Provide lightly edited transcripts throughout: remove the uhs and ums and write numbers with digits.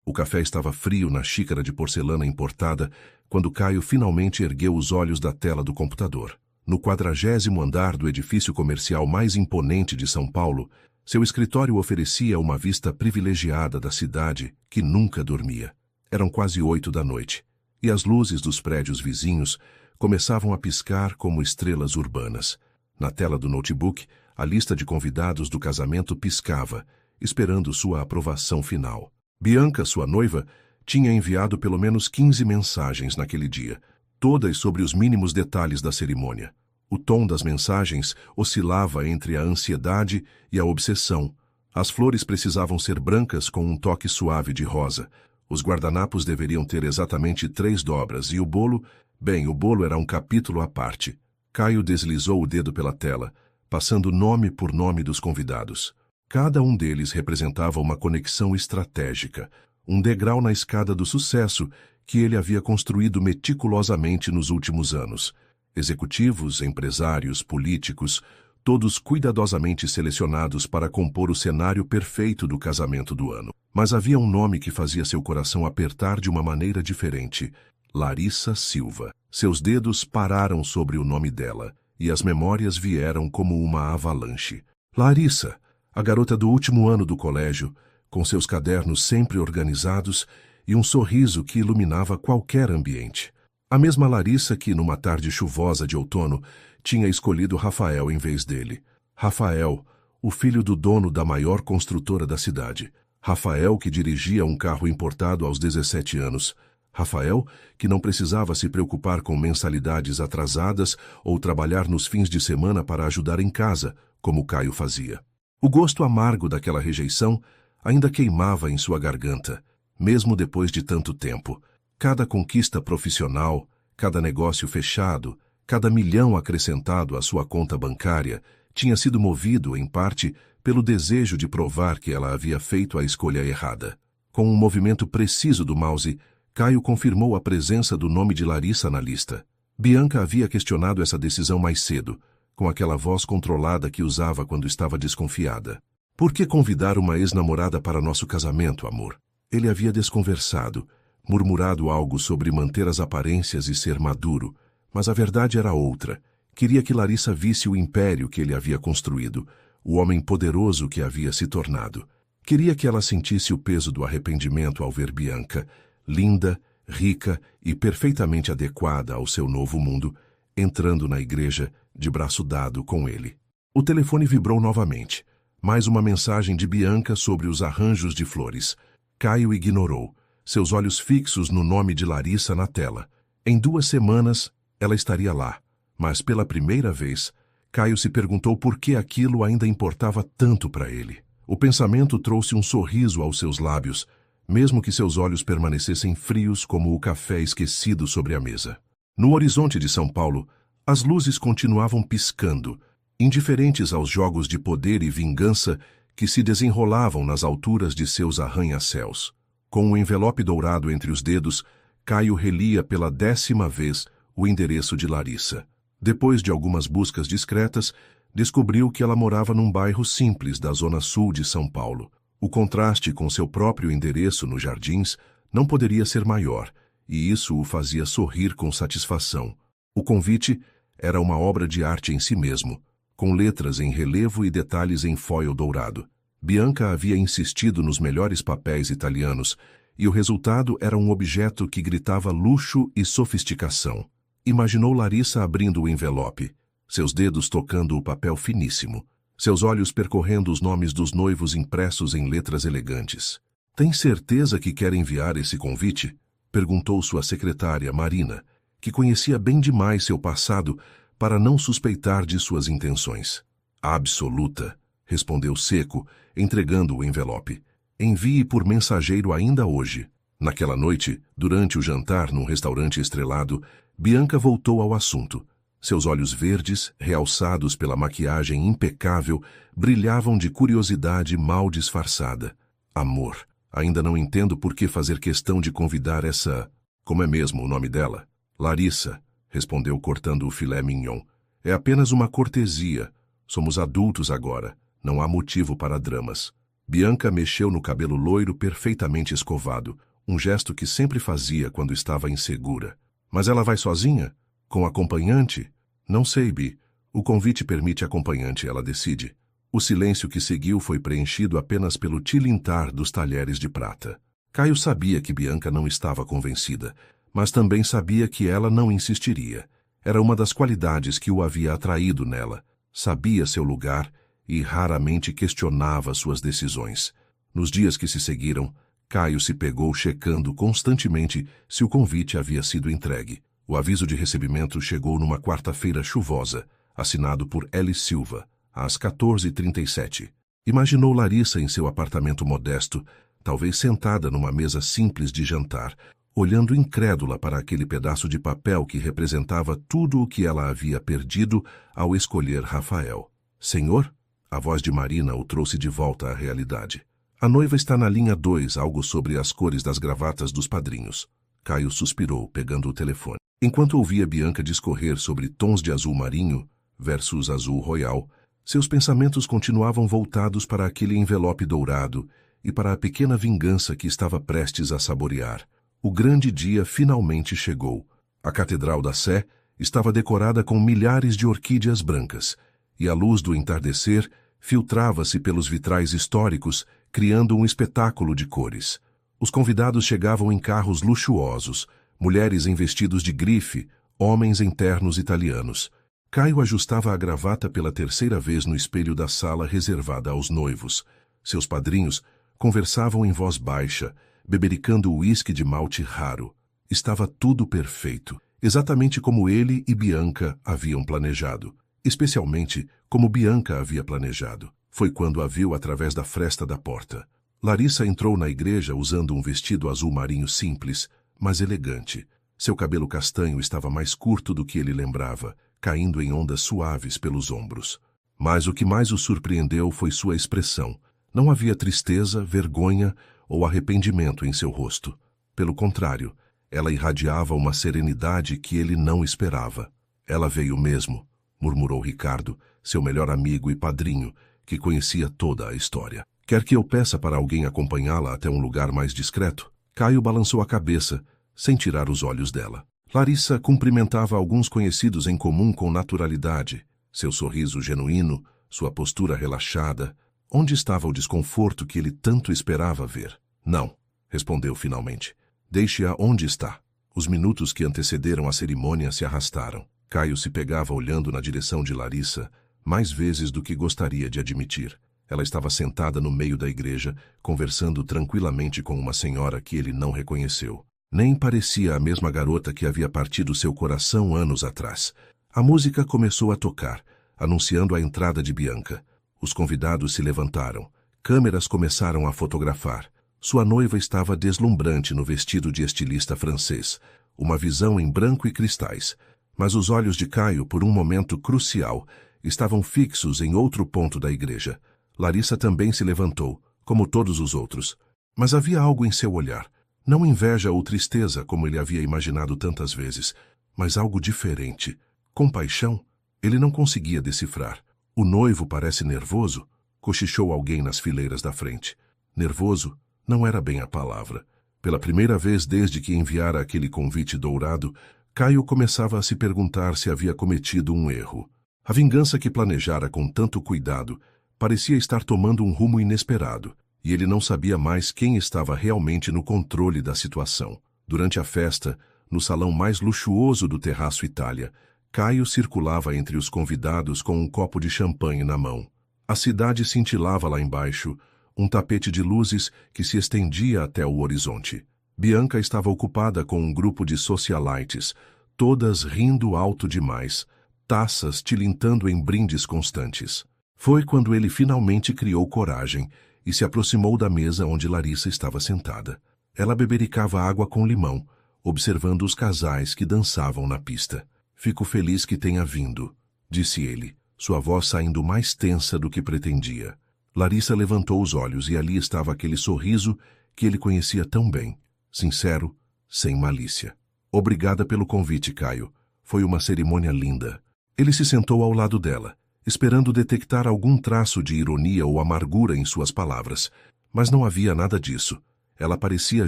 O café estava frio na xícara de porcelana importada quando Caio finalmente ergueu os olhos da tela do computador. No 40º andar do edifício comercial mais imponente de São Paulo, seu escritório oferecia uma vista privilegiada da cidade que nunca dormia. Eram quase 8 da noite, e as luzes dos prédios vizinhos começavam a piscar como estrelas urbanas. Na tela do notebook, a lista de convidados do casamento piscava, esperando sua aprovação final. Bianca, sua noiva, tinha enviado pelo menos 15 mensagens naquele dia, todas sobre os mínimos detalhes da cerimônia. O tom das mensagens oscilava entre a ansiedade e a obsessão. As flores precisavam ser brancas com um toque suave de rosa. Os guardanapos deveriam ter exatamente 3 dobras e o bolo... Bem, o bolo era um capítulo à parte. Caio deslizou o dedo pela tela, passando nome por nome dos convidados. Cada um deles representava uma conexão estratégica, um degrau na escada do sucesso que ele havia construído meticulosamente nos últimos anos. Executivos, empresários, políticos, todos cuidadosamente selecionados para compor o cenário perfeito do casamento do ano. Mas havia um nome que fazia seu coração apertar de uma maneira diferente: Larissa Silva. Seus dedos pararam sobre o nome dela, e as memórias vieram como uma avalanche. Larissa, a garota do último ano do colégio, com seus cadernos sempre organizados e um sorriso que iluminava qualquer ambiente. A mesma Larissa que, numa tarde chuvosa de outono, tinha escolhido Rafael em vez dele. Rafael, o filho do dono da maior construtora da cidade. Rafael, que dirigia um carro importado aos 17 anos. Rafael, que não precisava se preocupar com mensalidades atrasadas ou trabalhar nos fins de semana para ajudar em casa, como Caio fazia. O gosto amargo daquela rejeição ainda queimava em sua garganta, mesmo depois de tanto tempo. Cada conquista profissional, cada negócio fechado, cada milhão acrescentado à sua conta bancária tinha sido movido, em parte, pelo desejo de provar que ela havia feito a escolha errada. Com um movimento preciso do mouse, Caio confirmou a presença do nome de Larissa na lista. Bianca havia questionado essa decisão mais cedo, com aquela voz controlada que usava quando estava desconfiada. Por que convidar uma ex-namorada para nosso casamento, amor? Ele havia desconversado, murmurado algo sobre manter as aparências e ser maduro, mas a verdade era outra. Queria que Larissa visse o império que ele havia construído, o homem poderoso que havia se tornado. Queria que ela sentisse o peso do arrependimento ao ver Bianca, linda, rica e perfeitamente adequada ao seu novo mundo, entrando na igreja de braço dado com ele. O telefone vibrou novamente. Mais uma mensagem de Bianca sobre os arranjos de flores. Caio ignorou, seus olhos fixos no nome de Larissa na tela. Em 2 semanas, ela estaria lá, mas pela primeira vez, Caio se perguntou por que aquilo ainda importava tanto para ele. O pensamento trouxe um sorriso aos seus lábios, mesmo que seus olhos permanecessem frios como o café esquecido sobre a mesa. No horizonte de São Paulo, as luzes continuavam piscando, indiferentes aos jogos de poder e vingança que se desenrolavam nas alturas de seus arranha-céus. Com um envelope dourado entre os dedos, Caio relia pela 10ª vez o endereço de Larissa. Depois de algumas buscas discretas, descobriu que ela morava num bairro simples da zona sul de São Paulo. O contraste com seu próprio endereço nos Jardins não poderia ser maior, e isso o fazia sorrir com satisfação. O convite era uma obra de arte em si mesmo, com letras em relevo e detalhes em foil dourado. Bianca havia insistido nos melhores papéis italianos, e o resultado era um objeto que gritava luxo e sofisticação. Imaginou Larissa abrindo o envelope, seus dedos tocando o papel finíssimo, seus olhos percorrendo os nomes dos noivos impressos em letras elegantes. "Tem certeza que quer enviar esse convite?" perguntou sua secretária, Marina, que conhecia bem demais seu passado para não suspeitar de suas intenções. "Absoluta", respondeu seco, entregando o envelope. "Envie por mensageiro ainda hoje." Naquela noite, durante o jantar num restaurante estrelado, Bianca voltou ao assunto. Seus olhos verdes, realçados pela maquiagem impecável, brilhavam de curiosidade mal disfarçada. "Amor, ainda não entendo por que fazer questão de convidar essa... Como é mesmo o nome dela?" "Larissa", respondeu cortando o filé mignon. "É apenas uma cortesia. Somos adultos agora. Não há motivo para dramas." Bianca mexeu no cabelo loiro perfeitamente escovado, um gesto que sempre fazia quando estava insegura. Mas ela vai sozinha? Com acompanhante? Não sei, Bi. O convite permite acompanhante, ela decide. O silêncio que seguiu foi preenchido apenas pelo tilintar dos talheres de prata. Caio sabia que Bianca não estava convencida, mas também sabia que ela não insistiria. Era uma das qualidades que o havia atraído nela. Sabia seu lugar e raramente questionava suas decisões. Nos dias que se seguiram, Caio se pegou checando constantemente se o convite havia sido entregue. O aviso de recebimento chegou numa quarta-feira chuvosa, assinado por L. Silva, às 14h37. Imaginou Larissa em seu apartamento modesto, talvez sentada numa mesa simples de jantar, olhando incrédula para aquele pedaço de papel que representava tudo o que ela havia perdido ao escolher Rafael. Senhor? A voz de Marina o trouxe de volta à realidade. A noiva está na linha 2, algo sobre as cores das gravatas dos padrinhos. Caio suspirou, pegando o telefone. Enquanto ouvia Bianca discorrer sobre tons de azul marinho versus azul royal, seus pensamentos continuavam voltados para aquele envelope dourado e para a pequena vingança que estava prestes a saborear. O grande dia finalmente chegou. A Catedral da Sé estava decorada com milhares de orquídeas brancas, e a luz do entardecer filtrava-se pelos vitrais históricos, criando um espetáculo de cores. Os convidados chegavam em carros luxuosos, mulheres em vestidos de grife, homens em ternos italianos. Caio ajustava a gravata pela terceira vez no espelho da sala reservada aos noivos. Seus padrinhos conversavam em voz baixa, bebericando uísque de malte raro. Estava tudo perfeito, exatamente como ele e Bianca haviam planejado. Especialmente como Bianca havia planejado. Foi quando a viu através da fresta da porta. Larissa entrou na igreja usando um vestido azul marinho simples, mas elegante. Seu cabelo castanho estava mais curto do que ele lembrava, caindo em ondas suaves pelos ombros. Mas o que mais o surpreendeu foi sua expressão. Não havia tristeza, vergonha ou arrependimento em seu rosto. Pelo contrário, ela irradiava uma serenidade que ele não esperava. Ela veio mesmo, murmurou Ricardo, seu melhor amigo e padrinho, que conhecia toda a história. Quer que eu peça para alguém acompanhá-la até um lugar mais discreto? Caio balançou a cabeça, sem tirar os olhos dela. Larissa cumprimentava alguns conhecidos em comum com naturalidade. Seu sorriso genuíno, sua postura relaxada. Onde estava o desconforto que ele tanto esperava ver? Não, respondeu finalmente. Deixe-a onde está. Os minutos que antecederam a cerimônia se arrastaram. Caio se pegava olhando na direção de Larissa, mais vezes do que gostaria de admitir. Ela estava sentada no meio da igreja, conversando tranquilamente com uma senhora que ele não reconheceu. Nem parecia a mesma garota que havia partido seu coração anos atrás. A música começou a tocar, anunciando a entrada de Bianca. Os convidados se levantaram. Câmeras começaram a fotografar. Sua noiva estava deslumbrante no vestido de estilista francês, uma visão em branco e cristais. Mas os olhos de Caio, por um momento crucial, estavam fixos em outro ponto da igreja. Larissa também se levantou, como todos os outros. Mas havia algo em seu olhar. Não inveja ou tristeza, como ele havia imaginado tantas vezes, mas algo diferente. Compaixão? Ele não conseguia decifrar. O noivo parece nervoso? Cochichou alguém nas fileiras da frente. Nervoso não era bem a palavra. Pela primeira vez desde que enviara aquele convite dourado, Caio começava a se perguntar se havia cometido um erro. A vingança que planejara com tanto cuidado parecia estar tomando um rumo inesperado, e ele não sabia mais quem estava realmente no controle da situação. Durante a festa, no salão mais luxuoso do Terraço Itália, Caio circulava entre os convidados com um copo de champanhe na mão. A cidade cintilava lá embaixo, um tapete de luzes que se estendia até o horizonte. Bianca estava ocupada com um grupo de socialites, todas rindo alto demais, taças tilintando em brindes constantes. Foi quando ele finalmente criou coragem e se aproximou da mesa onde Larissa estava sentada. Ela bebericava água com limão, observando os casais que dançavam na pista. Fico feliz que tenha vindo, disse ele, sua voz saindo mais tensa do que pretendia. Larissa levantou os olhos e ali estava aquele sorriso que ele conhecia tão bem, sincero, sem malícia. Obrigada pelo convite, Caio. Foi uma cerimônia linda. Ele se sentou ao lado dela, esperando detectar algum traço de ironia ou amargura em suas palavras. Mas não havia nada disso. Ela parecia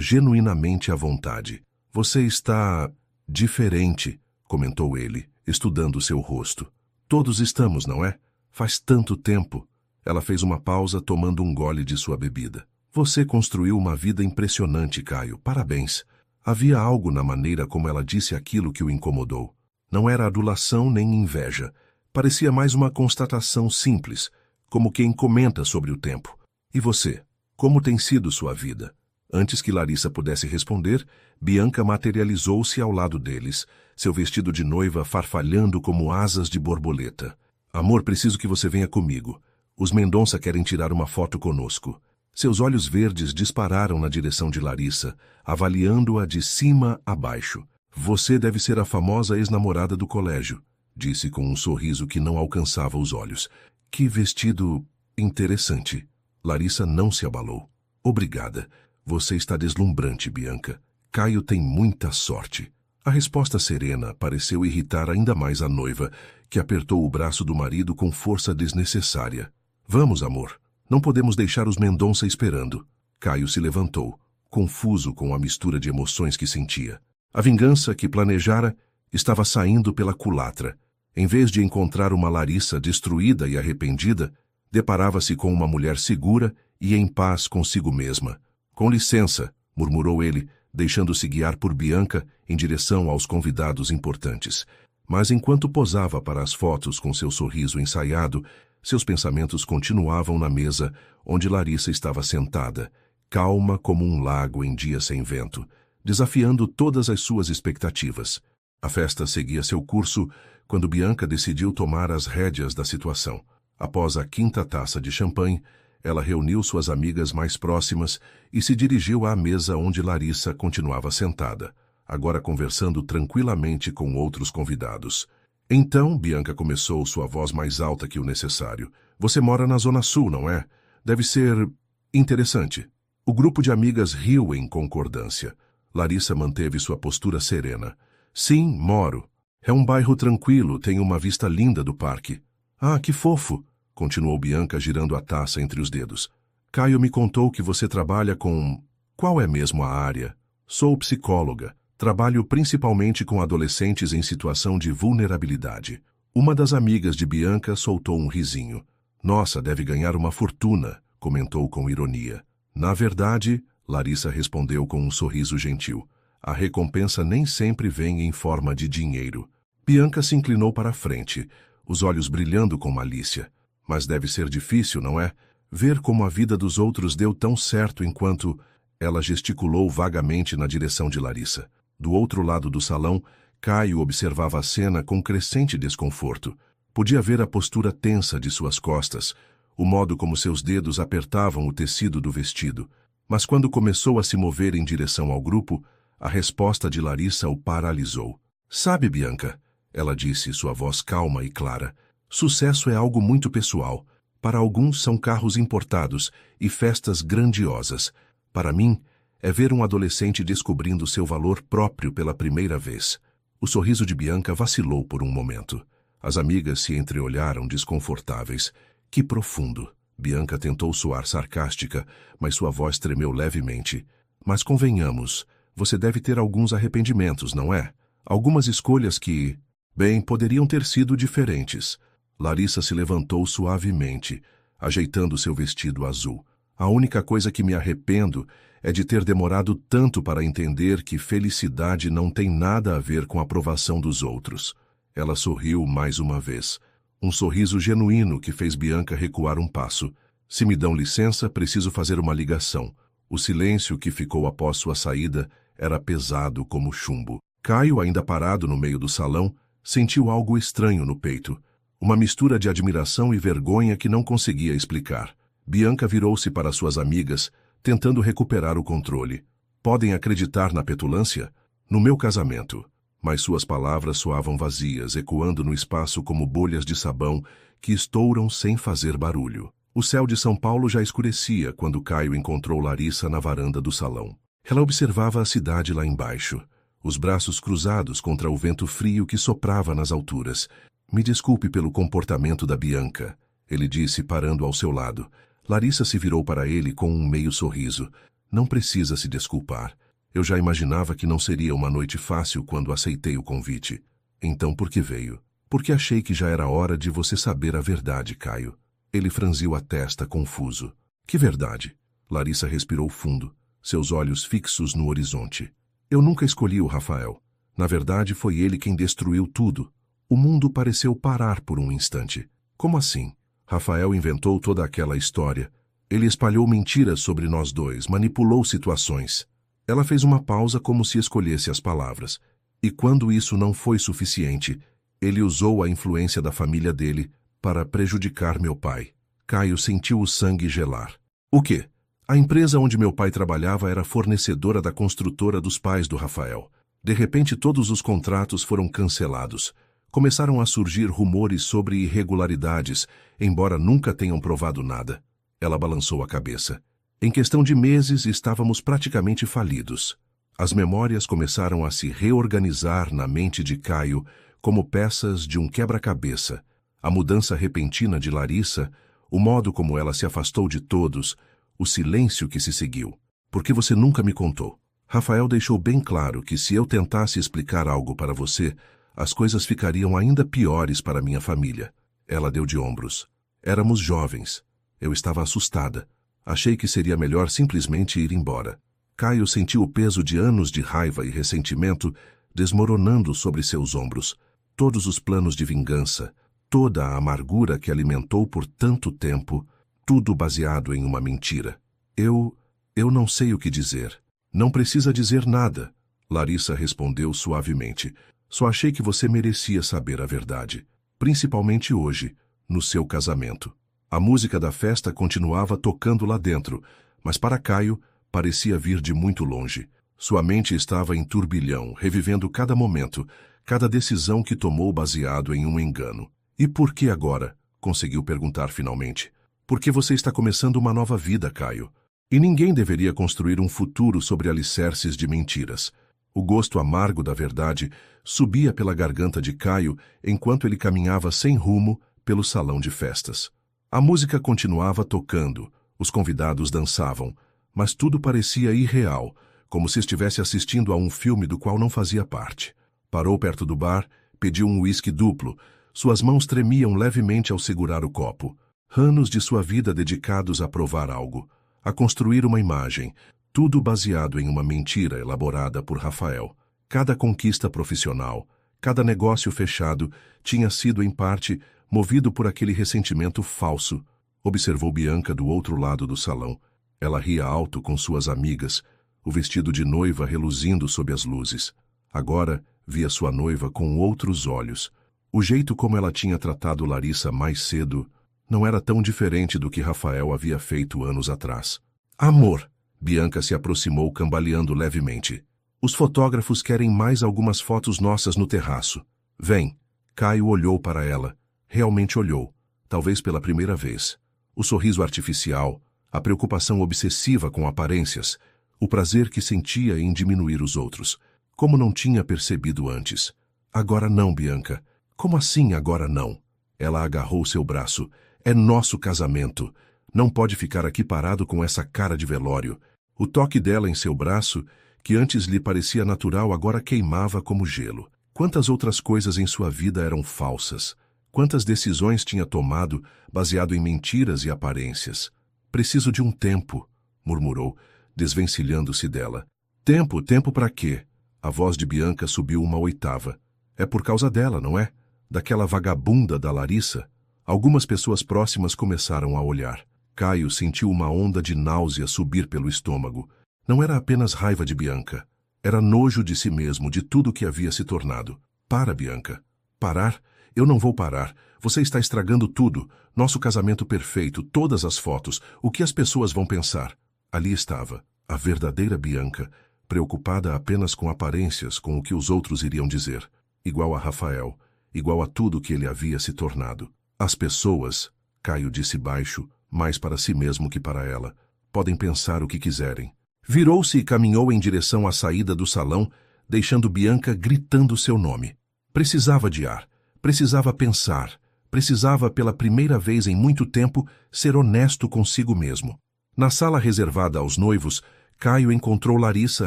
genuinamente à vontade. Você está diferente, comentou ele, estudando seu rosto. Todos estamos, não é? Faz tanto tempo. Ela fez uma pausa, tomando um gole de sua bebida. Você construiu uma vida impressionante, Caio. Parabéns. Havia algo na maneira como ela disse aquilo que o incomodou. Não era adulação nem inveja. Parecia mais uma constatação simples, como quem comenta sobre o tempo. E você? Como tem sido sua vida? Antes que Larissa pudesse responder, Bianca materializou-se ao lado deles, seu vestido de noiva farfalhando como asas de borboleta. Amor, preciso que você venha comigo. Os Mendonça querem tirar uma foto conosco. Seus olhos verdes dispararam na direção de Larissa, avaliando-a de cima a baixo. Você deve ser a famosa ex-namorada do colégio, disse com um sorriso que não alcançava os olhos. Que vestido interessante. Larissa não se abalou. Obrigada. Você está deslumbrante, Bianca. Caio tem muita sorte. A resposta serena pareceu irritar ainda mais a noiva, que apertou o braço do marido com força desnecessária. Vamos, amor. Não podemos deixar os Mendonça esperando. Caio se levantou, confuso com a mistura de emoções que sentia. A vingança que planejara estava saindo pela culatra. Em vez de encontrar uma Larissa destruída e arrependida, deparava-se com uma mulher segura e em paz consigo mesma. Com licença, murmurou ele, deixando-se guiar por Bianca em direção aos convidados importantes. Mas enquanto posava para as fotos com seu sorriso ensaiado, seus pensamentos continuavam na mesa onde Larissa estava sentada, calma como um lago em dia sem vento, desafiando todas as suas expectativas. A festa seguia seu curso quando Bianca decidiu tomar as rédeas da situação. Após a 5ª taça de champanhe, ela reuniu suas amigas mais próximas e se dirigiu à mesa onde Larissa continuava sentada, agora conversando tranquilamente com outros convidados. Então, Bianca começou, sua voz mais alta que o necessário. Você mora na Zona Sul, não é? Deve ser interessante. O grupo de amigas riu em concordância. Larissa manteve sua postura serena. Sim, moro. É um bairro tranquilo, tem uma vista linda do parque. Ah, que fofo! Continuou Bianca girando a taça entre os dedos. Caio me contou que você trabalha com... Qual é mesmo a área? Sou psicóloga. Trabalho principalmente com adolescentes em situação de vulnerabilidade. Uma das amigas de Bianca soltou um risinho. Nossa, deve ganhar uma fortuna, comentou com ironia. Na verdade, Larissa respondeu com um sorriso gentil. A recompensa nem sempre vem em forma de dinheiro. Bianca se inclinou para a frente, os olhos brilhando com malícia. Mas deve ser difícil, não é? Ver como a vida dos outros deu tão certo enquanto... Ela gesticulou vagamente na direção de Larissa. Do outro lado do salão, Caio observava a cena com crescente desconforto. Podia ver a postura tensa de suas costas, o modo como seus dedos apertavam o tecido do vestido. Mas quando começou a se mover em direção ao grupo, a resposta de Larissa o paralisou. Sabe, Bianca, ela disse, sua voz calma e clara, sucesso é algo muito pessoal. Para alguns são carros importados e festas grandiosas. Para mim, é ver um adolescente descobrindo seu valor próprio pela primeira vez. O sorriso de Bianca vacilou por um momento. As amigas se entreolharam desconfortáveis. Que profundo! Bianca tentou soar sarcástica, mas sua voz tremeu levemente. Mas convenhamos, você deve ter alguns arrependimentos, não é? Algumas escolhas que, bem, poderiam ter sido diferentes. Larissa se levantou suavemente, ajeitando seu vestido azul. A única coisa que me arrependo é de ter demorado tanto para entender que felicidade não tem nada a ver com a aprovação dos outros. Ela sorriu mais uma vez. Um sorriso genuíno que fez Bianca recuar um passo. Se me dão licença, preciso fazer uma ligação. O silêncio que ficou após sua saída era pesado como chumbo. Caio, ainda parado no meio do salão, sentiu algo estranho no peito. Uma mistura de admiração e vergonha que não conseguia explicar. Bianca virou-se para suas amigas, tentando recuperar o controle. Podem acreditar na petulância? No meu casamento. Mas suas palavras soavam vazias, ecoando no espaço como bolhas de sabão que estouram sem fazer barulho. O céu de São Paulo já escurecia quando Caio encontrou Larissa na varanda do salão. Ela observava a cidade lá embaixo, os braços cruzados contra o vento frio que soprava nas alturas. Me desculpe pelo comportamento da Bianca, ele disse, parando ao seu lado. Larissa se virou para ele com um meio sorriso. Não precisa se desculpar. Eu já imaginava que não seria uma noite fácil quando aceitei o convite. Então por que veio? Porque achei que já era hora de você saber a verdade, Caio. Ele franziu a testa, confuso. Que verdade? Larissa respirou fundo, seus olhos fixos no horizonte. Eu nunca escolhi o Rafael. Na verdade, foi ele quem destruiu tudo. O mundo pareceu parar por um instante. Como assim? Rafael inventou toda aquela história. Ele espalhou mentiras sobre nós dois, manipulou situações. Ela fez uma pausa como se escolhesse as palavras. E quando isso não foi suficiente, ele usou a influência da família dele para prejudicar meu pai. Caio sentiu o sangue gelar. O quê? A empresa onde meu pai trabalhava era fornecedora da construtora dos pais do Rafael. De repente, todos os contratos foram cancelados. Começaram a surgir rumores sobre irregularidades, embora nunca tenham provado nada. Ela balançou a cabeça. Em questão de meses, estávamos praticamente falidos. As memórias começaram a se reorganizar na mente de Caio como peças de um quebra-cabeça. A mudança repentina de Larissa, o modo como ela se afastou de todos, o silêncio que se seguiu. Por que você nunca me contou? Rafael deixou bem claro que se eu tentasse explicar algo para você, as coisas ficariam ainda piores para minha família. Ela deu de ombros. Éramos jovens. Eu estava assustada. Achei que seria melhor simplesmente ir embora. Caio sentiu o peso de anos de raiva e ressentimento desmoronando sobre seus ombros. Todos os planos de vingança, toda a amargura que alimentou por tanto tempo, tudo baseado em uma mentira. Eu não sei o que dizer. Não precisa dizer nada, Larissa respondeu suavemente. Só achei que você merecia saber a verdade, principalmente hoje, no seu casamento. A música da festa continuava tocando lá dentro, mas para Caio parecia vir de muito longe. Sua mente estava em turbilhão, revivendo cada momento, cada decisão que tomou baseado em um engano. E por que agora? Conseguiu perguntar finalmente. Porque você está começando uma nova vida, Caio. E ninguém deveria construir um futuro sobre alicerces de mentiras. O gosto amargo da verdade subia pela garganta de Caio enquanto ele caminhava sem rumo pelo salão de festas. A música continuava tocando, os convidados dançavam, mas tudo parecia irreal, como se estivesse assistindo a um filme do qual não fazia parte. Parou perto do bar, pediu um uísque duplo. Suas mãos tremiam levemente ao segurar o copo. Anos de sua vida dedicados a provar algo, a construir uma imagem, tudo baseado em uma mentira elaborada por Rafael. Cada conquista profissional, cada negócio fechado tinha sido, em parte, movido por aquele ressentimento falso. Observou Bianca do outro lado do salão. Ela ria alto com suas amigas, o vestido de noiva reluzindo sob as luzes. Agora via sua noiva com outros olhos. O jeito como ela tinha tratado Larissa mais cedo não era tão diferente do que Rafael havia feito anos atrás. Amor! Bianca se aproximou cambaleando levemente. Os fotógrafos querem mais algumas fotos nossas no terraço. Vem. Caio olhou para ela. Realmente olhou, talvez pela primeira vez. O sorriso artificial, a preocupação obsessiva com aparências, o prazer que sentia em diminuir os outros, como não tinha percebido antes. Agora não, Bianca. Como assim agora não? Ela agarrou seu braço. É nosso casamento. Não pode ficar aqui parado com essa cara de velório. O toque dela em seu braço, que antes lhe parecia natural, agora queimava como gelo. Quantas outras coisas em sua vida eram falsas? Quantas decisões tinha tomado baseado em mentiras e aparências? Preciso de um tempo, murmurou, desvencilhando-se dela. Tempo? Tempo para quê? A voz de Bianca subiu uma oitava. É por causa dela, não é? Daquela vagabunda da Larissa? Algumas pessoas próximas começaram a olhar. Caio sentiu uma onda de náusea subir pelo estômago. Não era apenas raiva de Bianca. Era nojo de si mesmo, de tudo que havia se tornado. Para, Bianca. Parar? Eu não vou parar. Você está estragando tudo. Nosso casamento perfeito, todas as fotos. O que as pessoas vão pensar? Ali estava, a verdadeira Bianca, preocupada apenas com aparências, com o que os outros iriam dizer. Igual a Rafael, igual a tudo que ele havia se tornado. As pessoas, Caio disse baixo, mais para si mesmo que para ela, podem pensar o que quiserem. Virou-se e caminhou em direção à saída do salão, deixando Bianca gritando seu nome. Precisava de ar. Precisava pensar. Precisava, pela primeira vez em muito tempo, ser honesto consigo mesmo. Na sala reservada aos noivos, Caio encontrou Larissa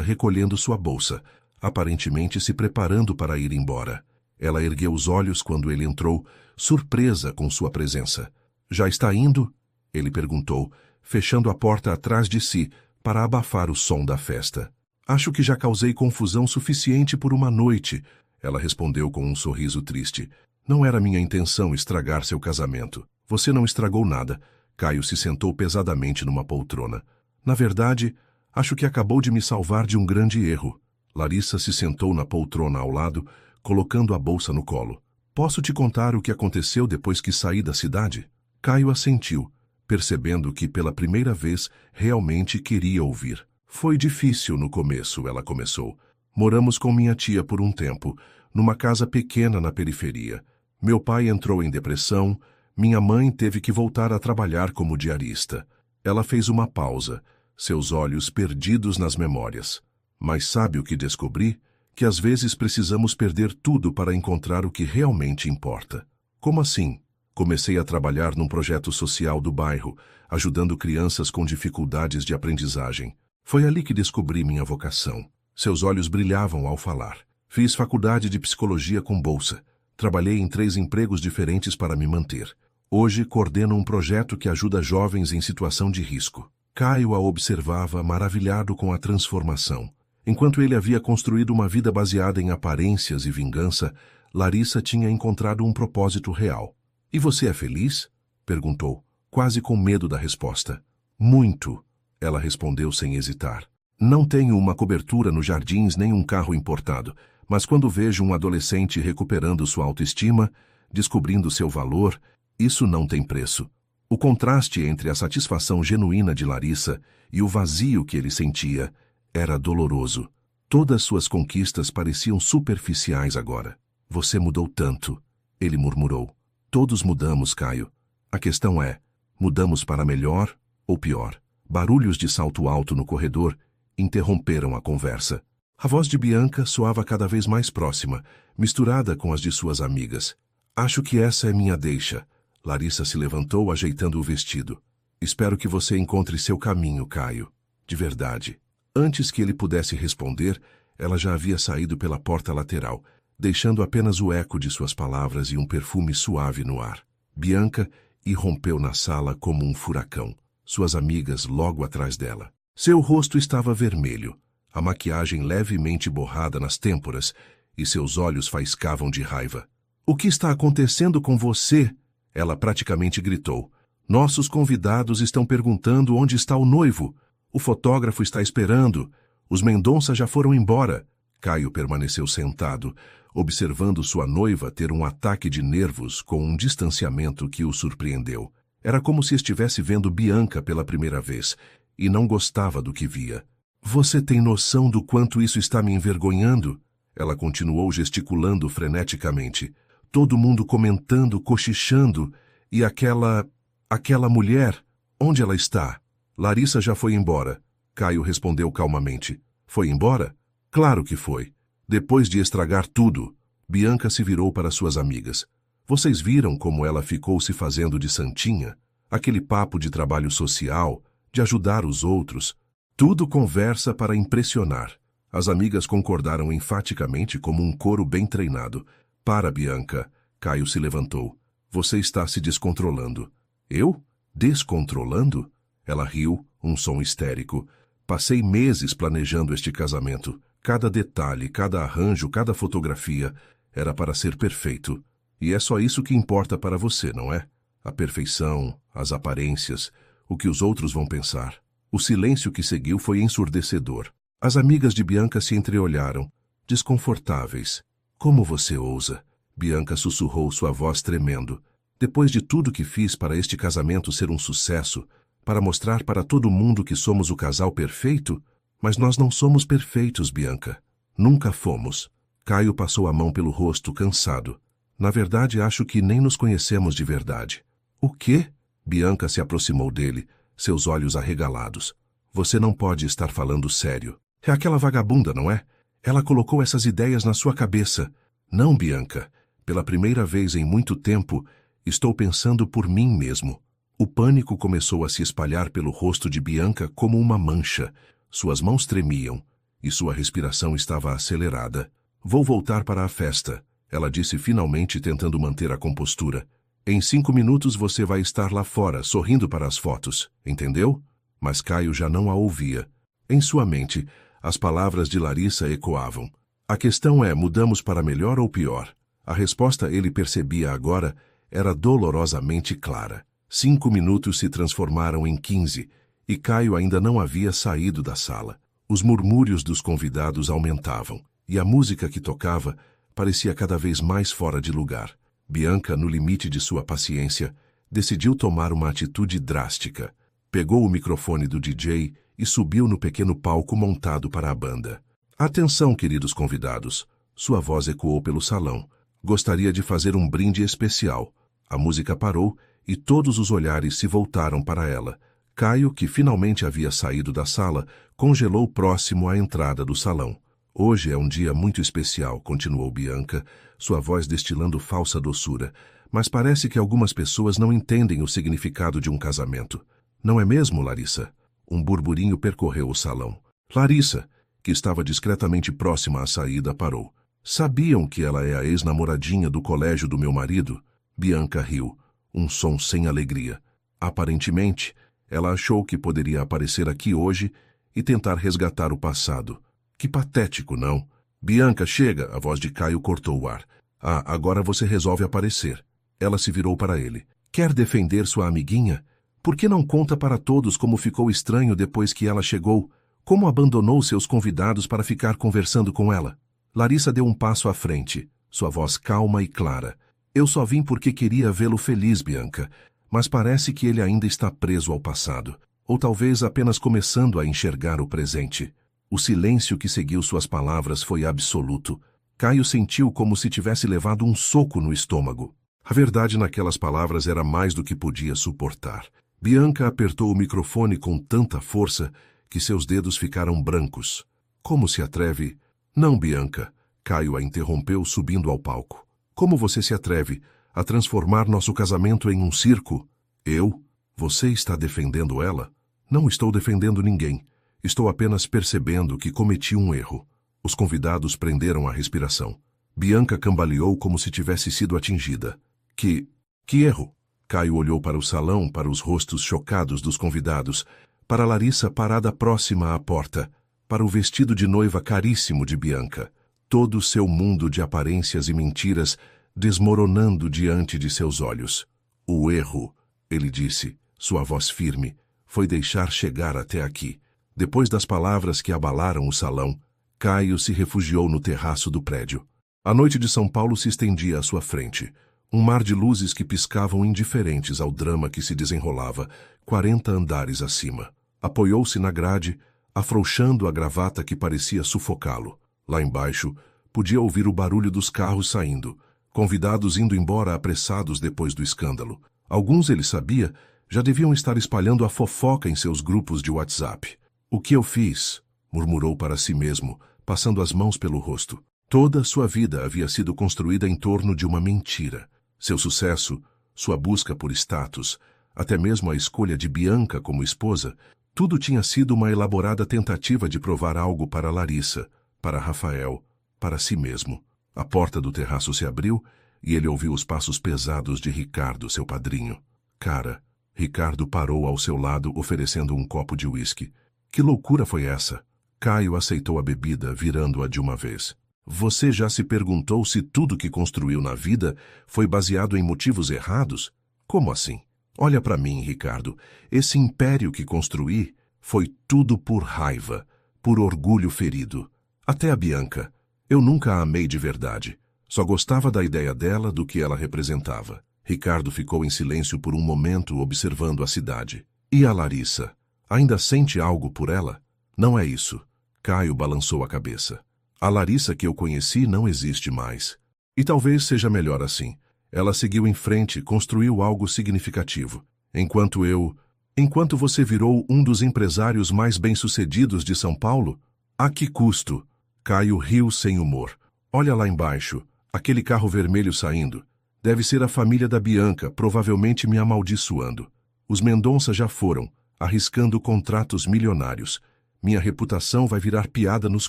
recolhendo sua bolsa, aparentemente se preparando para ir embora. Ela ergueu os olhos quando ele entrou, surpresa com sua presença. Já está indo? Ele perguntou, fechando a porta atrás de si para abafar o som da festa. Acho que já causei confusão suficiente por uma noite, ela respondeu com um sorriso triste. Não era minha intenção estragar seu casamento. Você não estragou nada. Caio se sentou pesadamente numa poltrona. Na verdade, acho que acabou de me salvar de um grande erro. Larissa se sentou na poltrona ao lado, colocando a bolsa no colo. Posso te contar o que aconteceu depois que saí da cidade? Caio assentiu, percebendo que pela primeira vez realmente queria ouvir. Foi difícil no começo, ela começou. Moramos com minha tia por um tempo, numa casa pequena na periferia. Meu pai entrou em depressão, minha mãe teve que voltar a trabalhar como diarista. Ela fez uma pausa, seus olhos perdidos nas memórias. Mas sabe o que descobri? Que às vezes precisamos perder tudo para encontrar o que realmente importa. Como assim? Comecei a trabalhar num projeto social do bairro, ajudando crianças com dificuldades de aprendizagem. Foi ali que descobri minha vocação. Seus olhos brilhavam ao falar. Fiz faculdade de psicologia com bolsa. Trabalhei em 3 empregos diferentes para me manter. Hoje coordeno um projeto que ajuda jovens em situação de risco. Caio a observava, maravilhado com a transformação. Enquanto ele havia construído uma vida baseada em aparências e vingança, Larissa tinha encontrado um propósito real. E você é feliz? Perguntou, quase com medo da resposta. Muito, ela respondeu sem hesitar. Não tenho uma cobertura nos jardins nem um carro importado, mas quando vejo um adolescente recuperando sua autoestima, descobrindo seu valor, isso não tem preço. O contraste entre a satisfação genuína de Larissa e o vazio que ele sentia era doloroso. Todas suas conquistas pareciam superficiais agora. Você mudou tanto, ele murmurou. Todos mudamos, Caio. A questão é, mudamos para melhor ou pior? Barulhos de salto alto no corredor interromperam a conversa. A voz de Bianca soava cada vez mais próxima, misturada com as de suas amigas. Acho que essa é minha deixa. Larissa se levantou, ajeitando o vestido. Espero que você encontre seu caminho, Caio. De verdade. Antes que ele pudesse responder, ela já havia saído pela porta lateral, deixando apenas o eco de suas palavras e um perfume suave no ar. Bianca irrompeu na sala como um furacão, suas amigas logo atrás dela. Seu rosto estava vermelho, a maquiagem levemente borrada nas têmporas, e seus olhos faiscavam de raiva. O que está acontecendo com você? Ela praticamente gritou. Nossos convidados estão perguntando onde está o noivo. O fotógrafo está esperando. Os Mendonça já foram embora. Caio permaneceu sentado, observando sua noiva ter um ataque de nervos com um distanciamento que o surpreendeu. Era como se estivesse vendo Bianca pela primeira vez, e não gostava do que via. Você tem noção do quanto isso está me envergonhando? Ela continuou gesticulando freneticamente. Todo mundo comentando, cochichando, e aquela mulher, onde ela está? Larissa já foi embora. Caio respondeu calmamente. Foi embora? Claro que foi. Depois de estragar tudo, Bianca se virou para suas amigas. Vocês viram como ela ficou se fazendo de santinha? Aquele papo de trabalho social, de ajudar os outros. Tudo conversa para impressionar. As amigas concordaram enfaticamente como um coro bem treinado. Para, Bianca. Caio se levantou. Você está se descontrolando. Eu? Descontrolando? Ela riu, um som histérico. Passei meses planejando este casamento. Cada detalhe, cada arranjo, cada fotografia era para ser perfeito. E é só isso que importa para você, não é? A perfeição, as aparências, o que os outros vão pensar. O silêncio que seguiu foi ensurdecedor. As amigas de Bianca se entreolharam, desconfortáveis. Como você ousa? Bianca sussurrou, sua voz tremendo. Depois de tudo que fiz para este casamento ser um sucesso, para mostrar para todo mundo que somos o casal perfeito? Mas nós não somos perfeitos, Bianca. Nunca fomos. Caio passou a mão pelo rosto, cansado. Na verdade, acho que nem nos conhecemos de verdade. O quê? Bianca se aproximou dele, seus olhos arregalados. Você não pode estar falando sério. É aquela vagabunda, não é? Ela colocou essas ideias na sua cabeça. Não, Bianca. Pela primeira vez em muito tempo, estou pensando por mim mesmo. O pânico começou a se espalhar pelo rosto de Bianca como uma mancha. Suas mãos tremiam e sua respiração estava acelerada. Vou voltar para a festa, ela disse finalmente, tentando manter a compostura. Em 5 minutos você vai estar lá fora, sorrindo para as fotos, entendeu? Mas Caio já não a ouvia. Em sua mente, as palavras de Larissa ecoavam. A questão é, mudamos para melhor ou pior? A resposta, ele percebia agora, era dolorosamente clara. 5 minutos se transformaram em 15, e Caio ainda não havia saído da sala. Os murmúrios dos convidados aumentavam, e a música que tocava parecia cada vez mais fora de lugar. Bianca, no limite de sua paciência, decidiu tomar uma atitude drástica. Pegou o microfone do DJ e subiu no pequeno palco montado para a banda. Atenção, queridos convidados. Sua voz ecoou pelo salão. Gostaria de fazer um brinde especial. A música parou e todos os olhares se voltaram para ela. Caio, que finalmente havia saído da sala, congelou próximo à entrada do salão. Hoje é um dia muito especial, continuou Bianca, sua voz destilando falsa doçura. Mas parece que algumas pessoas não entendem o significado de um casamento. Não é mesmo, Larissa? Um burburinho percorreu o salão. Larissa, que estava discretamente próxima à saída, parou. Sabiam que ela é a ex-namoradinha do colégio do meu marido? Bianca riu, um som sem alegria. Aparentemente, ela achou que poderia aparecer aqui hoje e tentar resgatar o passado. Que patético, não? Bianca, chega! A voz de Caio cortou o ar. Ah, agora você resolve aparecer. Ela se virou para ele. Quer defender sua amiguinha? Por que não conta para todos como ficou estranho depois que ela chegou? Como abandonou seus convidados para ficar conversando com ela? Larissa deu um passo à frente, sua voz calma e clara. Eu só vim porque queria vê-lo feliz, Bianca, mas parece que ele ainda está preso ao passado, ou talvez apenas começando a enxergar o presente. O silêncio que seguiu suas palavras foi absoluto. Caio sentiu como se tivesse levado um soco no estômago. A verdade naquelas palavras era mais do que podia suportar. Bianca apertou o microfone com tanta força que seus dedos ficaram brancos. Como se atreve? Não, Bianca. Caio a interrompeu, subindo ao palco. Como você se atreve a transformar nosso casamento em um circo? Eu? Você está defendendo ela? Não estou defendendo ninguém. Estou apenas percebendo que cometi um erro. Os convidados prenderam a respiração. Bianca cambaleou como se tivesse sido atingida. Que erro? Caio olhou para o salão, para os rostos chocados dos convidados, para Larissa parada próxima à porta, para o vestido de noiva caríssimo de Bianca. Todo o seu mundo de aparências e mentiras desmoronando diante de seus olhos. O erro, ele disse, sua voz firme, foi deixar chegar até aqui. Depois das palavras que abalaram o salão, Caio se refugiou no terraço do prédio. A noite de São Paulo se estendia à sua frente. Um mar de luzes que piscavam indiferentes ao drama que se desenrolava 40 andares acima. Apoiou-se na grade, afrouxando a gravata que parecia sufocá-lo. Lá embaixo, podia ouvir o barulho dos carros saindo, convidados indo embora apressados depois do escândalo. Alguns, ele sabia, já deviam estar espalhando a fofoca em seus grupos de WhatsApp. O que eu fiz? Murmurou para si mesmo, passando as mãos pelo rosto. Toda sua vida havia sido construída em torno de uma mentira. Seu sucesso, sua busca por status, até mesmo a escolha de Bianca como esposa, tudo tinha sido uma elaborada tentativa de provar algo para Larissa, para Rafael, para si mesmo. A porta do terraço se abriu e ele ouviu os passos pesados de Ricardo, seu padrinho. Cara, Ricardo parou ao seu lado oferecendo um copo de uísque. Que loucura foi essa? Caio aceitou a bebida, virando-a de uma vez. Você já se perguntou se tudo que construiu na vida foi baseado em motivos errados? Como assim? Olha para mim, Ricardo. Esse império que construí foi tudo por raiva, por orgulho ferido. Até a Bianca. Eu nunca a amei de verdade. Só gostava da ideia dela, do que ela representava. Ricardo ficou em silêncio por um momento, observando a cidade. E a Larissa? Ainda sente algo por ela? Não é isso. Caio balançou a cabeça. A Larissa que eu conheci não existe mais. E talvez seja melhor assim. Ela seguiu em frente, construiu algo significativo. Enquanto você virou um dos empresários mais bem-sucedidos de São Paulo? A que custo? Caio riu sem humor. Olha lá embaixo. Aquele carro vermelho saindo. Deve ser a família da Bianca, provavelmente me amaldiçoando. Os Mendonça já foram, arriscando contratos milionários. Minha reputação vai virar piada nos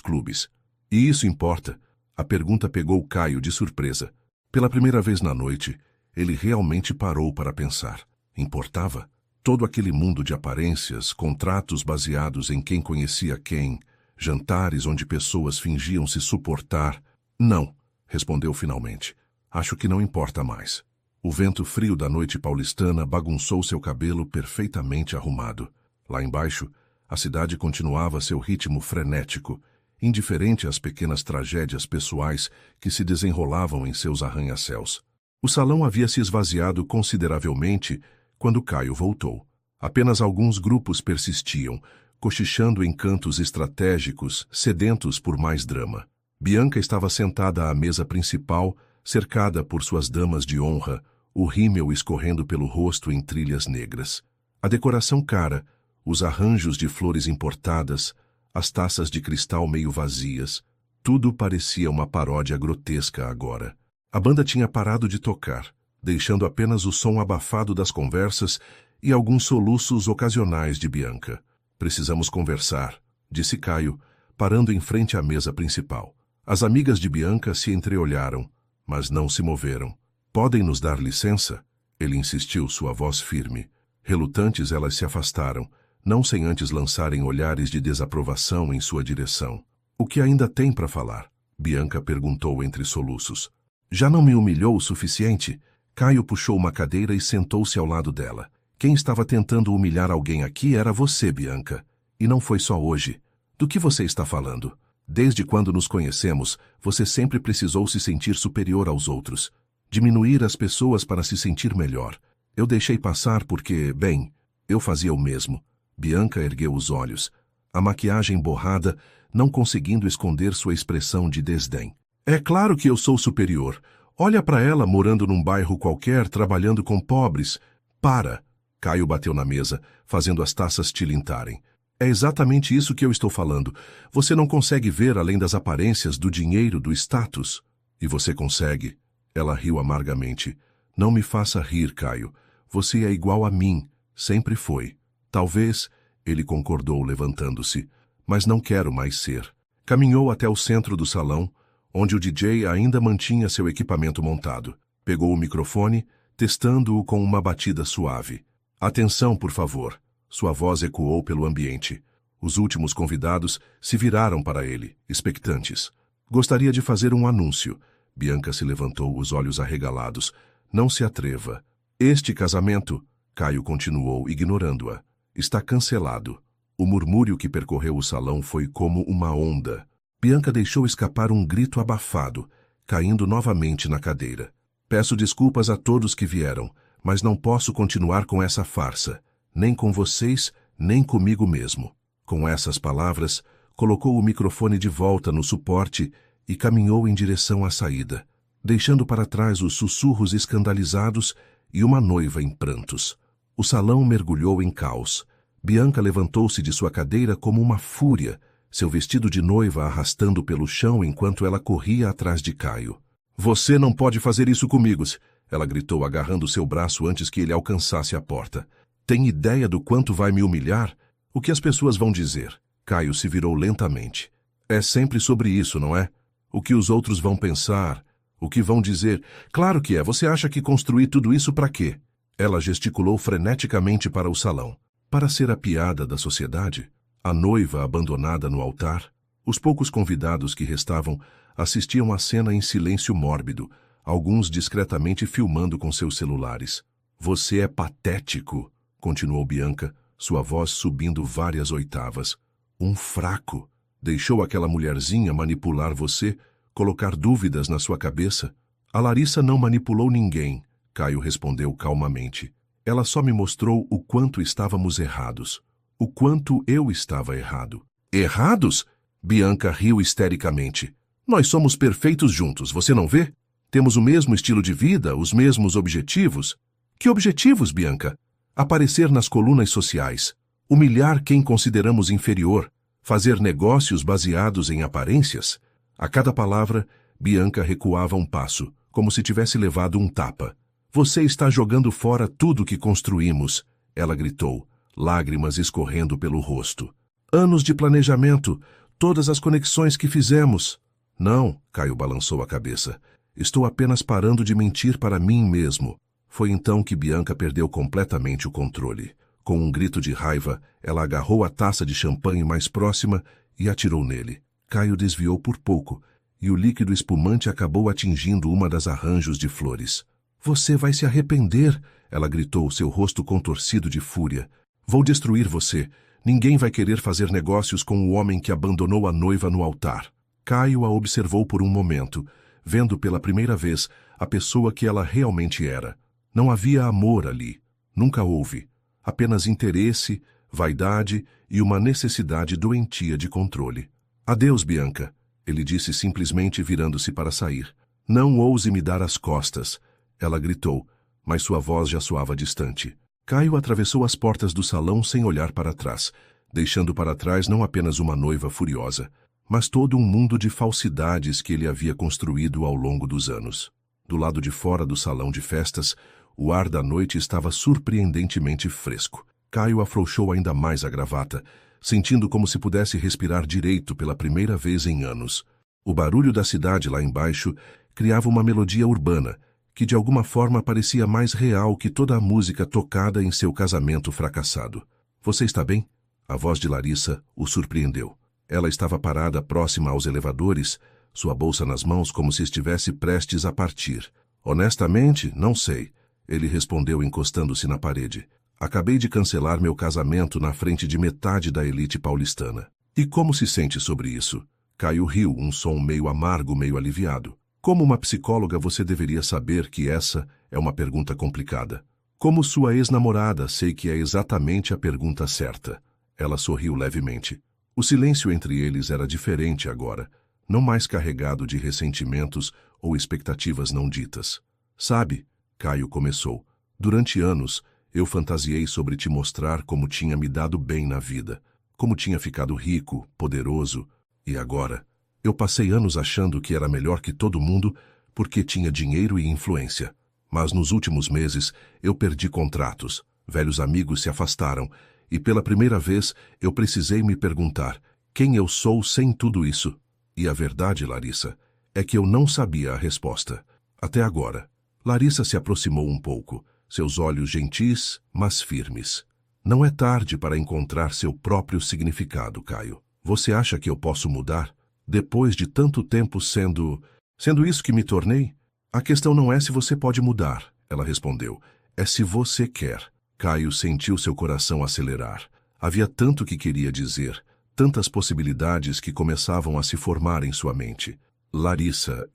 clubes. E isso importa? A pergunta pegou Caio de surpresa. Pela primeira vez na noite, ele realmente parou para pensar. Importava? Todo aquele mundo de aparências, contratos baseados em quem conhecia quem, jantares onde pessoas fingiam se suportar. Não, respondeu finalmente. Acho que não importa mais. O vento frio da noite paulistana bagunçou seu cabelo perfeitamente arrumado. Lá embaixo, a cidade continuava seu ritmo frenético, indiferente às pequenas tragédias pessoais que se desenrolavam em seus arranha-céus. O salão havia se esvaziado consideravelmente quando Caio voltou. Apenas alguns grupos persistiam, cochichando em cantos estratégicos, sedentos por mais drama. Bianca estava sentada à mesa principal, cercada por suas damas de honra, o rímel escorrendo pelo rosto em trilhas negras. A decoração cara, os arranjos de flores importadas, as taças de cristal meio vazias, tudo parecia uma paródia grotesca agora. A banda tinha parado de tocar, deixando apenas o som abafado das conversas e alguns soluços ocasionais de Bianca. Precisamos conversar, disse Caio, parando em frente à mesa principal. As amigas de Bianca se entreolharam, mas não se moveram. Podem nos dar licença? Ele insistiu, sua voz firme. Relutantes, elas se afastaram, não sem antes lançarem olhares de desaprovação em sua direção. O que ainda tem para falar? Bianca perguntou entre soluços. Já não me humilhou o suficiente? Caio puxou uma cadeira e sentou-se ao lado dela. Quem estava tentando humilhar alguém aqui era você, Bianca. E não foi só hoje. Do que você está falando? Desde quando nos conhecemos, você sempre precisou se sentir superior aos outros. Diminuir as pessoas para se sentir melhor. Eu deixei passar porque, bem, eu fazia o mesmo. Bianca ergueu os olhos, a maquiagem borrada, não conseguindo esconder sua expressão de desdém. É claro que eu sou superior. Olha para ela morando num bairro qualquer, trabalhando com pobres. Para! Caio bateu na mesa, fazendo as taças tilintarem. É exatamente isso que eu estou falando. Você não consegue ver além das aparências, do dinheiro, do status. E você consegue. Ela riu amargamente. Não me faça rir, Caio. Você é igual a mim. Sempre foi. Talvez, ele concordou levantando-se, mas não quero mais ser. Caminhou até o centro do salão, onde o DJ ainda mantinha seu equipamento montado. Pegou o microfone, testando-o com uma batida suave. Atenção, por favor. Sua voz ecoou pelo ambiente. Os últimos convidados se viraram para ele, expectantes. Gostaria de fazer um anúncio. Bianca se levantou, os olhos arregalados. Não se atreva. Este casamento, Caio continuou, ignorando-a, está cancelado. O murmúrio que percorreu o salão foi como uma onda. Bianca deixou escapar um grito abafado, caindo novamente na cadeira. Peço desculpas a todos que vieram, mas não posso continuar com essa farsa, nem com vocês, nem comigo mesmo. Com essas palavras, colocou o microfone de volta no suporte e caminhou em direção à saída, deixando para trás os sussurros escandalizados e uma noiva em prantos. O salão mergulhou em caos. Bianca levantou-se de sua cadeira como uma fúria, seu vestido de noiva arrastando pelo chão enquanto ela corria atrás de Caio. Você não pode fazer isso comigo, ela gritou, agarrando seu braço antes que ele alcançasse a porta. Tem ideia do quanto vai me humilhar? O que as pessoas vão dizer? Caio se virou lentamente. É sempre sobre isso, não é? O que os outros vão pensar, o que vão dizer. Claro que é. Você acha que construí tudo isso para quê? Ela gesticulou freneticamente para o salão. Para ser a piada da sociedade? A noiva abandonada no altar? Os poucos convidados que restavam assistiam à cena em silêncio mórbido, alguns discretamente filmando com seus celulares. Você é patético, continuou Bianca, sua voz subindo várias oitavas. Um fraco. Deixou aquela mulherzinha manipular você, colocar dúvidas na sua cabeça? A Larissa não manipulou ninguém, Caio respondeu calmamente. Ela só me mostrou o quanto estávamos errados. O quanto eu estava errado. Errados? Bianca riu histericamente. Nós somos perfeitos juntos, você não vê? Temos o mesmo estilo de vida, os mesmos objetivos. Que objetivos, Bianca? Aparecer nas colunas sociais, humilhar quem consideramos inferior, fazer negócios baseados em aparências. A cada palavra, Bianca recuava um passo, como se tivesse levado um tapa. Você está jogando fora tudo que construímos, ela gritou, lágrimas escorrendo pelo rosto. Anos de planejamento, todas as conexões que fizemos. Não, Caio balançou a cabeça. Estou apenas parando de mentir para mim mesmo. Foi então que Bianca perdeu completamente o controle. Com um grito de raiva, ela agarrou a taça de champanhe mais próxima e atirou nele. Caio desviou por pouco, e o líquido espumante acabou atingindo uma das arranjos de flores. Você vai se arrepender, ela gritou, seu rosto contorcido de fúria. Vou destruir você. Ninguém vai querer fazer negócios com o homem que abandonou a noiva no altar. Caio a observou por um momento, vendo pela primeira vez a pessoa que ela realmente era. Não havia amor ali. Nunca houve. Apenas interesse, vaidade e uma necessidade doentia de controle. Adeus, Bianca, ele disse simplesmente virando-se para sair. Não ouse me dar as costas, ela gritou, mas sua voz já soava distante. Caio atravessou as portas do salão sem olhar para trás, deixando para trás não apenas uma noiva furiosa, mas todo um mundo de falsidades que ele havia construído ao longo dos anos. Do lado de fora do salão de festas, o ar da noite estava surpreendentemente fresco. Caio afrouxou ainda mais a gravata, sentindo como se pudesse respirar direito pela primeira vez em anos. O barulho da cidade lá embaixo criava uma melodia urbana, que de alguma forma parecia mais real que toda a música tocada em seu casamento fracassado. Você está bem? A voz de Larissa o surpreendeu. Ela estava parada próxima aos elevadores, sua bolsa nas mãos como se estivesse prestes a partir. Honestamente, não sei, ele respondeu encostando-se na parede. Acabei de cancelar meu casamento na frente de metade da elite paulistana. E como se sente sobre isso? Caio riu, um som meio amargo, meio aliviado. Como uma psicóloga, você deveria saber que essa é uma pergunta complicada. Como sua ex-namorada, sei que é exatamente a pergunta certa. Ela sorriu levemente. O silêncio entre eles era diferente agora, não mais carregado de ressentimentos ou expectativas não ditas. Sabe, Caio começou, durante anos, eu fantasiei sobre te mostrar como tinha me dado bem na vida, como tinha ficado rico, poderoso, e agora, eu passei anos achando que era melhor que todo mundo porque tinha dinheiro e influência. Mas nos últimos meses, eu perdi contratos, velhos amigos se afastaram, e pela primeira vez eu precisei me perguntar quem eu sou sem tudo isso. E a verdade, Larissa, é que eu não sabia a resposta. Até agora. Larissa se aproximou um pouco, seus olhos gentis, mas firmes. Não é tarde para encontrar seu próprio significado, Caio. Você acha que eu posso mudar? Depois de tanto tempo sendo isso que me tornei? A questão não é se você pode mudar, ela respondeu. É se você quer. Caio sentiu seu coração acelerar. Havia tanto que queria dizer, tantas possibilidades que começavam a se formar em sua mente. Larissa,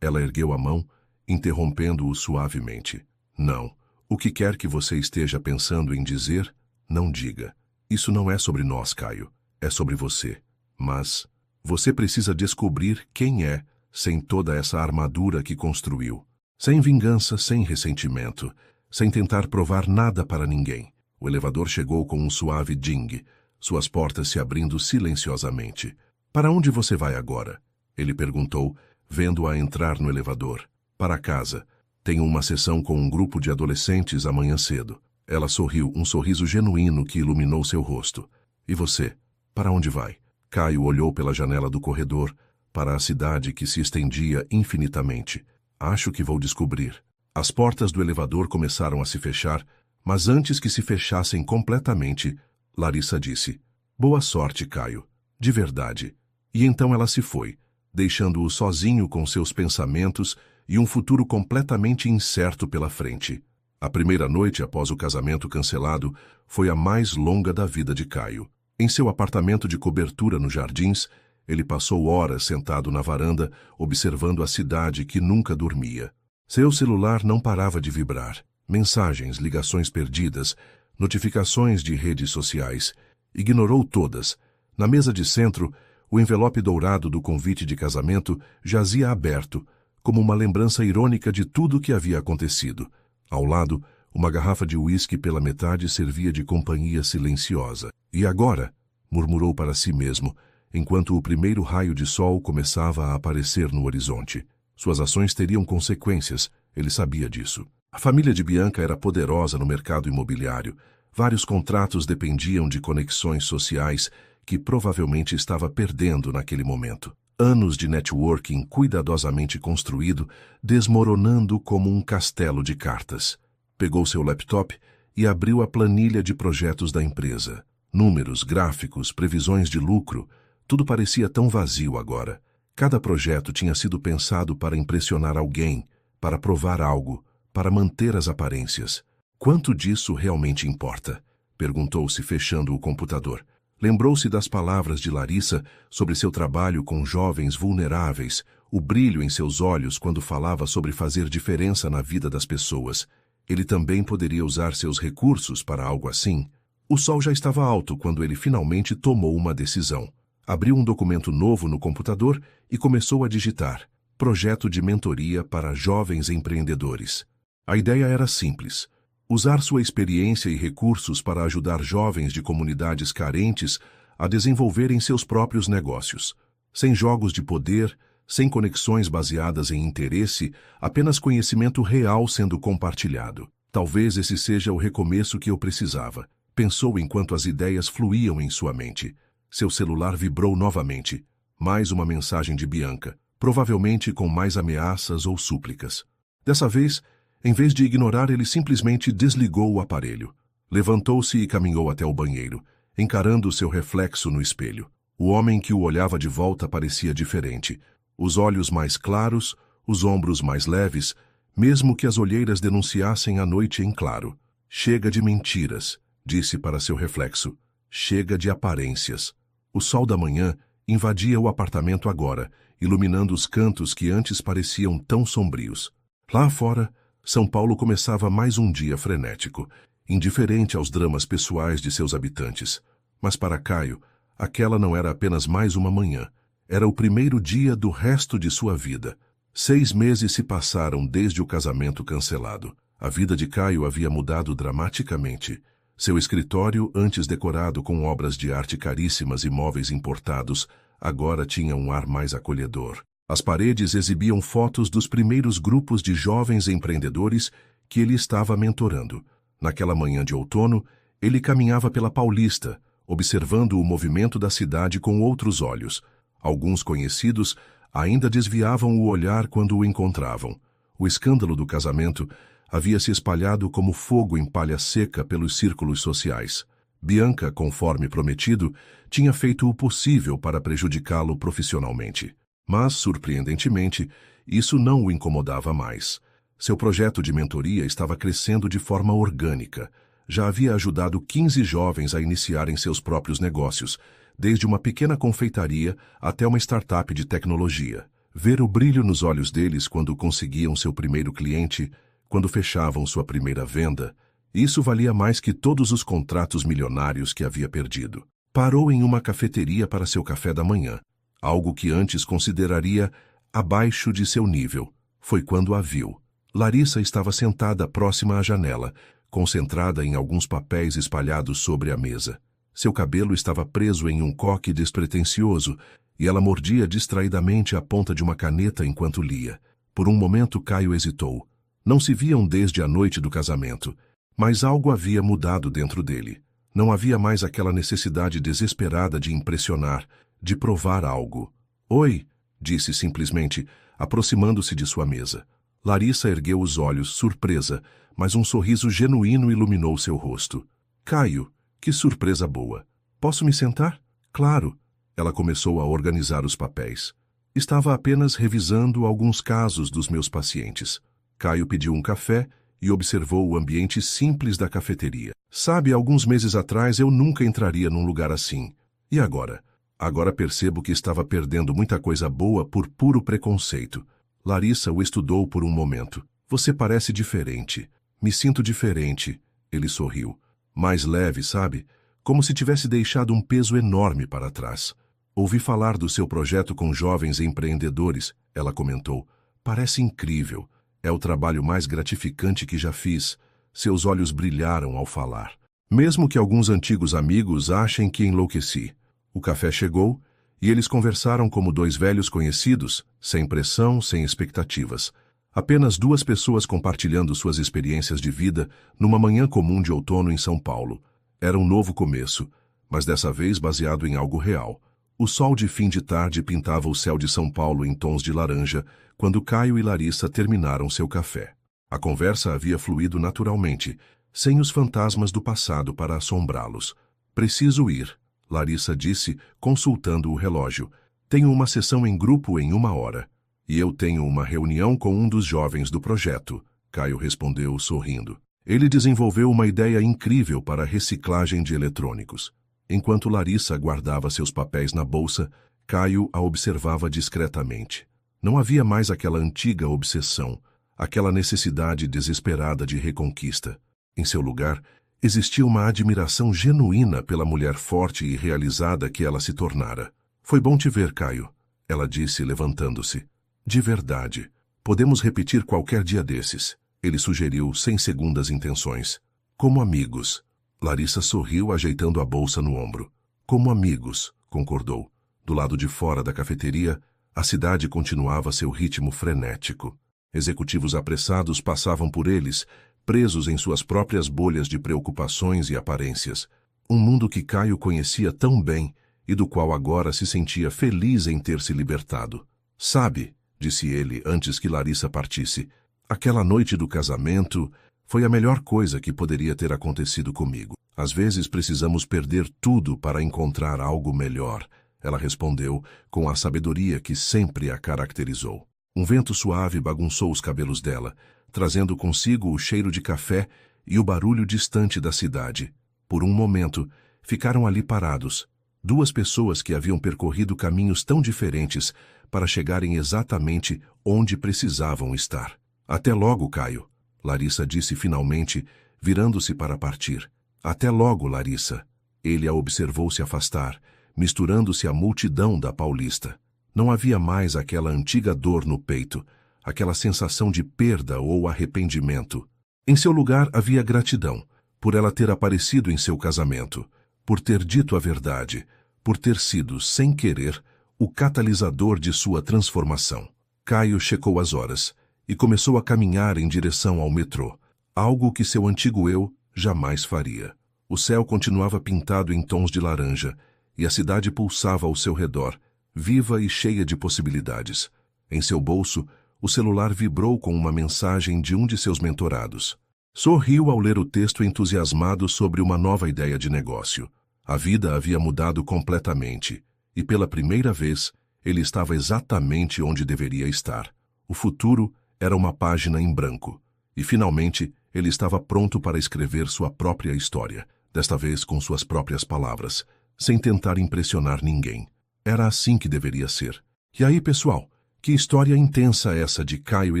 Ela ergueu a mão, interrompendo-o suavemente. Não. O que quer que você esteja pensando em dizer, não diga. Isso não é sobre nós, Caio. É sobre você. Mas você precisa descobrir quem é, sem toda essa armadura que construiu. Sem vingança, sem ressentimento, sem tentar provar nada para ninguém. O elevador chegou com um suave ding, suas portas se abrindo silenciosamente. Para onde você vai agora? Ele perguntou, vendo-a entrar no elevador. Para casa. Tenho uma sessão com um grupo de adolescentes amanhã cedo. Ela sorriu, um sorriso genuíno que iluminou seu rosto. E você? Para onde vai? Caio olhou pela janela do corredor, para a cidade que se estendia infinitamente. Acho que vou descobrir. As portas do elevador começaram a se fechar, mas antes que se fechassem completamente, Larissa disse, boa sorte, Caio. De verdade. E então ela se foi, deixando-o sozinho com seus pensamentos e um futuro completamente incerto pela frente. A primeira noite após o casamento cancelado foi a mais longa da vida de Caio. Em seu apartamento de cobertura nos Jardins, ele passou horas sentado na varanda, observando a cidade que nunca dormia. Seu celular não parava de vibrar. Mensagens, ligações perdidas, notificações de redes sociais. Ignorou todas. Na mesa de centro, o envelope dourado do convite de casamento jazia aberto, como uma lembrança irônica de tudo o que havia acontecido. Ao lado, uma garrafa de uísque pela metade servia de companhia silenciosa. E agora? Murmurou para si mesmo, enquanto o primeiro raio de sol começava a aparecer no horizonte. Suas ações teriam consequências, ele sabia disso. A família de Bianca era poderosa no mercado imobiliário. Vários contratos dependiam de conexões sociais que provavelmente estava perdendo naquele momento. Anos de networking cuidadosamente construído, desmoronando como um castelo de cartas. Pegou seu laptop e abriu a planilha de projetos da empresa. Números, gráficos, previsões de lucro, tudo parecia tão vazio agora. Cada projeto tinha sido pensado para impressionar alguém, para provar algo, para manter as aparências. Quanto disso realmente importa? Perguntou-se, fechando o computador. Lembrou-se das palavras de Larissa sobre seu trabalho com jovens vulneráveis, o brilho em seus olhos quando falava sobre fazer diferença na vida das pessoas. Ele também poderia usar seus recursos para algo assim. O sol já estava alto quando ele finalmente tomou uma decisão. Abriu um documento novo no computador e começou a digitar: Projeto de mentoria para jovens empreendedores. A ideia era simples: usar sua experiência e recursos para ajudar jovens de comunidades carentes a desenvolverem seus próprios negócios. Sem jogos de poder, sem conexões baseadas em interesse, apenas conhecimento real sendo compartilhado. Talvez esse seja o recomeço que eu precisava, pensou enquanto as ideias fluíam em sua mente. Seu celular vibrou novamente. Mais uma mensagem de Bianca, provavelmente com mais ameaças ou súplicas. Dessa vez, em vez de ignorar, ele simplesmente desligou o aparelho. Levantou-se e caminhou até o banheiro, encarando seu reflexo no espelho. O homem que o olhava de volta parecia diferente. Os olhos mais claros, os ombros mais leves, mesmo que as olheiras denunciassem a noite em claro. Chega de mentiras, disse para seu reflexo. Chega de aparências. O sol da manhã invadia o apartamento agora, iluminando os cantos que antes pareciam tão sombrios. Lá fora, São Paulo começava mais um dia frenético, indiferente aos dramas pessoais de seus habitantes. Mas para Caio, aquela não era apenas mais uma manhã. Era o primeiro dia do resto de sua vida. 6 meses se passaram desde o casamento cancelado. A vida de Caio havia mudado dramaticamente. Seu escritório, antes decorado com obras de arte caríssimas e móveis importados, agora tinha um ar mais acolhedor. As paredes exibiam fotos dos primeiros grupos de jovens empreendedores que ele estava mentorando. Naquela manhã de outono, ele caminhava pela Paulista, observando o movimento da cidade com outros olhos. Alguns conhecidos ainda desviavam o olhar quando o encontravam. O escândalo do casamento havia se espalhado como fogo em palha seca pelos círculos sociais. Bianca, conforme prometido, tinha feito o possível para prejudicá-lo profissionalmente. Mas, surpreendentemente, isso não o incomodava mais. Seu projeto de mentoria estava crescendo de forma orgânica. Já havia ajudado 15 jovens a iniciarem seus próprios negócios, desde uma pequena confeitaria até uma startup de tecnologia. Ver o brilho nos olhos deles quando conseguiam seu primeiro cliente, quando fechavam sua primeira venda, isso valia mais que todos os contratos milionários que havia perdido. Parou em uma cafeteria para seu café da manhã, algo que antes consideraria abaixo de seu nível. Foi quando a viu. Larissa estava sentada próxima à janela, concentrada em alguns papéis espalhados sobre a mesa. Seu cabelo estava preso em um coque despretensioso e ela mordia distraidamente a ponta de uma caneta enquanto lia. Por um momento, Caio hesitou. Não se viam desde a noite do casamento, mas algo havia mudado dentro dele. Não havia mais aquela necessidade desesperada de impressionar, de provar algo. "Oi", disse simplesmente, aproximando-se de sua mesa. Larissa ergueu os olhos, surpresa, mas um sorriso genuíno iluminou seu rosto. "Caio, que surpresa boa. Posso me sentar?" "Claro." Ela começou a organizar os papéis. "Estava apenas revisando alguns casos dos meus pacientes." Caio pediu um café e observou o ambiente simples da cafeteria. "Sabe, alguns meses atrás eu nunca entraria num lugar assim. E agora? Agora percebo que estava perdendo muita coisa boa por puro preconceito." Larissa o estudou por um momento. "Você parece diferente." "Me sinto diferente." Ele sorriu. "Mais leve, sabe? Como se tivesse deixado um peso enorme para trás." "Ouvi falar do seu projeto com jovens empreendedores", ela comentou. "Parece incrível. É o trabalho mais gratificante que já fiz." Seus olhos brilharam ao falar. "Mesmo que alguns antigos amigos achem que enlouqueci." O café chegou E eles conversaram como dois velhos conhecidos, sem pressão, sem expectativas. Apenas duas pessoas compartilhando suas experiências de vida numa manhã comum de outono em São Paulo. Era um novo começo, mas dessa vez baseado em algo real. O sol de fim de tarde pintava o céu de São Paulo em tons de laranja, quando Caio e Larissa terminaram seu café. A conversa havia fluído naturalmente, sem os fantasmas do passado para assombrá-los. Preciso ir, Larissa disse, consultando o relógio. Tenho uma sessão em grupo em 1 hora. E eu tenho uma reunião com um dos jovens do projeto, Caio respondeu sorrindo. Ele desenvolveu uma ideia incrível para a reciclagem de eletrônicos. Enquanto Larissa guardava seus papéis na bolsa, Caio a observava discretamente. Não havia mais aquela antiga obsessão, aquela necessidade desesperada de reconquista. Em seu lugar, existia uma admiração genuína pela mulher forte e realizada que ela se tornara. Foi bom te ver, Caio, ela disse, levantando-se. De verdade. Podemos repetir qualquer dia desses, ele sugeriu sem segundas intenções. Como amigos. Larissa sorriu, ajeitando a bolsa no ombro. Como amigos, concordou. Do lado de fora da cafeteria, a cidade continuava seu ritmo frenético. Executivos apressados passavam por eles, presos em suas próprias bolhas de preocupações e aparências. Um mundo que Caio conhecia tão bem e do qual agora se sentia feliz em ter se libertado. Sabe, disse ele antes que Larissa partisse, aquela noite do casamento foi a melhor coisa que poderia ter acontecido comigo. Às vezes precisamos perder tudo para encontrar algo melhor, ela respondeu com a sabedoria que sempre a caracterizou. Um vento suave bagunçou os cabelos dela, trazendo consigo o cheiro de café e o barulho distante da cidade. Por um momento, ficaram ali parados, duas pessoas que haviam percorrido caminhos tão diferentes para chegarem exatamente onde precisavam estar. Até logo, Caio, Larissa disse finalmente, virando-se para partir. Até logo, Larissa. Ele a observou se afastar, misturando-se à multidão da Paulista. Não havia mais aquela antiga dor no peito, aquela sensação de perda ou arrependimento. Em seu lugar havia gratidão, por ela ter aparecido em seu casamento, por ter dito a verdade, por ter sido, sem querer, o catalisador de sua transformação. Caio checou as horas e começou a caminhar em direção ao metrô, algo que seu antigo eu jamais faria. O céu continuava pintado em tons de laranja e a cidade pulsava ao seu redor, viva e cheia de possibilidades. Em seu bolso, o celular vibrou com uma mensagem de um de seus mentorados. Sorriu ao ler o texto entusiasmado sobre uma nova ideia de negócio. A vida havia mudado completamente, e pela primeira vez, ele estava exatamente onde deveria estar. O futuro era uma página em branco, e finalmente ele estava pronto para escrever sua própria história, desta vez com suas próprias palavras, sem tentar impressionar ninguém. Era assim que deveria ser. E aí, pessoal? Que história intensa essa de Caio e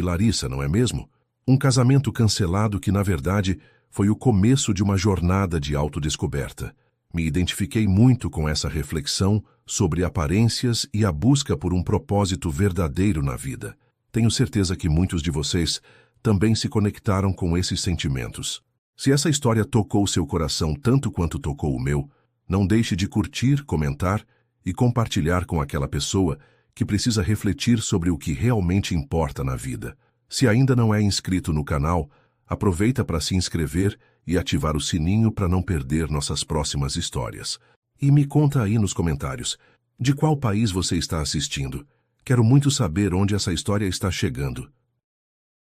Larissa, não é mesmo? Um casamento cancelado que, na verdade, foi o começo de uma jornada de autodescoberta. Me identifiquei muito com essa reflexão sobre aparências e a busca por um propósito verdadeiro na vida. Tenho certeza que muitos de vocês também se conectaram com esses sentimentos. Se essa história tocou seu coração tanto quanto tocou o meu, não deixe de curtir, comentar e compartilhar com aquela pessoa que precisa refletir sobre o que realmente importa na vida. Se ainda não é inscrito no canal, aproveita para se inscrever e ativar o sininho para não perder nossas próximas histórias. E me conta aí nos comentários, de qual país você está assistindo? Quero muito saber onde essa história está chegando.